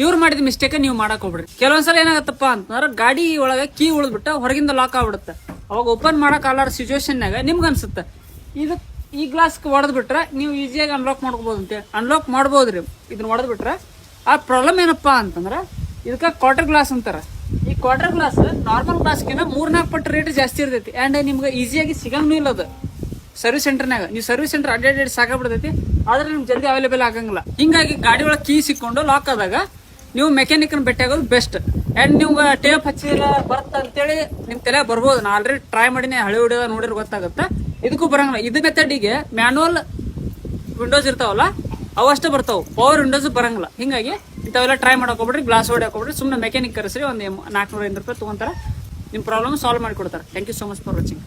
ಇವ್ರು ಮಾಡಿದ ಮಿಸ್ಟೇಕ್ ನೀವು ಮಾಡಕ್ ಹೋಗ್ಬಿಡ್ರಿ. ಕೆಲವೊಂದ್ಸಲ ಏನಾಗತ್ತಪ್ಪ ಅಂತಂದ್ರೆ ಗಾಡಿ ಒಳಗೆ ಕೀ ಉಳಿದ್ಬಿಟ್ಟ ಹೊರಗಿಂದ ಲಾಕ್ ಆಗ್ಬಿಡುತ್ತೆ. ಅವಾಗ ಓಪನ್ ಮಾಡಕ್ ಆಗಲಾರ ಸಿಚುವೇಶನ್ನಾಗ ನಿಮ್ಗೆ ಅನ್ಸುತ್ತೆ ಈ ಗ್ಲಾಸ್ ಹೊಡೆದ್ ಬಿಟ್ರೆ ನೀವು ಈಸಿಯಾಗಿ ಅನ್ಲಾಕ್ ಮಾಡ್ಕೋಬಹುದು ಅಂತೇಳಿ ಅನ್ಲಾಕ್ ಮಾಡ್ಬೋದ್ರಿ. ಇದನ್ನ ಹೊಡೆದ್ ಬಿಟ್ರೆ ಆ ಪ್ರಾಬ್ಲಮ್ ಏನಪ್ಪಾ ಅಂತಂದ್ರೆ ಇದಕ್ಕೆ ಕ್ವಾರ್ಟರ್ ಗ್ಲಾಸ್ ಅಂತಾರ. ಈ ಕ್ವಾರ್ಟರ್ ಗ್ಲಾಸ್ ನಾರ್ಮಲ್ ಗ್ಲಾಸ್ಗಿನ 3-4 ಪಟ್ಟು ರೇಟ್ ಜಾಸ್ತಿ ಇರ್ತೈತಿ. ಅಂಡ್ ನಿಮ್ಗೆ ಈಸಿಯಾಗಿ ಸಿಗಂಗೂ ಇಲ್ಲ ಅದು ಸರ್ವಿಸ್ ಸೆಂಟರ್ನಾಗ. ನೀವು ಸರ್ವಿಸ್ ಸೆಂಟರ್ ಅಡ್ಡಾಡಿ ಸಾಕಾಗ್ಬಿಡ್ತೈತಿ, ಆದ್ರೆ ನಿಮ್ಗೆ ಜಲ್ದಿ ಅವೈಲೇಬಲ್ ಆಗಂಗಿಲ್ಲ. ಹಿಂಗಾಗಿ ಗಾಡಿ ಒಳಗೆ ಕೀ ಸಿಕ್ಕೊಂಡು ಲಾಕ್ ಆದಾಗ ನೀವು ಮೆಕ್ಯಾನಿಕ್ನ ಭೇಟಿ ಆಗೋದು ಬೆಸ್ಟ್. ಅಂಡ್ ನೀವು ಟೇಪ್ ಹಚ್ಚಿಲ್ಲ ಬರುತ್ತ ಅಂತೇಳಿ ನಿಮ್ ತಲೆ ಬರ್ಬೋದು. ನಾ ಆಲ್ರೆಡಿ ಟ್ರೈ ಮಾಡಿನಿ, ಹಳೆ ವಿಡಿಯೋ ನೋಡಿದ್ರೆ ಗೊತ್ತಾಗುತ್ತೆ. ಇದಕ್ಕೂ ಬರಂಗಿಲ್ಲ. ಇದು ಮೆಥಡಿಗೆ ಮ್ಯಾನುವಲ್ ವಿಂಡೋಸ್ ಇರ್ತಾವಲ್ಲ ಅವಷ್ಟೇ ಬರ್ತಾವ, ಪವರ್ ವಿಂಡೋಸ್ ಬರಂಗಿಲ್ಲ. ಹಿಂಗಾಗಿ ಇಂಥವೆಲ್ಲ ಟ್ರೈ ಮಾಡಕ್ ಹೋಗ್ಬಿಡ್ರಿ, ಗ್ಲಾಸ್ ಹೊಡ್ಯಾಕ್ ಹೋಗ್ಬಿಡ್ರಿ. ಸುಮ್ಮನೆ ಮೆಕ್ಯಾನಿಕ್ ಕರೆಸ್ರಿ, ಒಂದು 450 ರೂಪಾಯಿ ತಗೊಂತಾರ, ನಿಮ್ ಪ್ರಾಬ್ಲಮ್ ಸಾಲ್ವ್ ಮಾಡಿಕೊಡ್ತಾರೆ. Thank you so much for watching.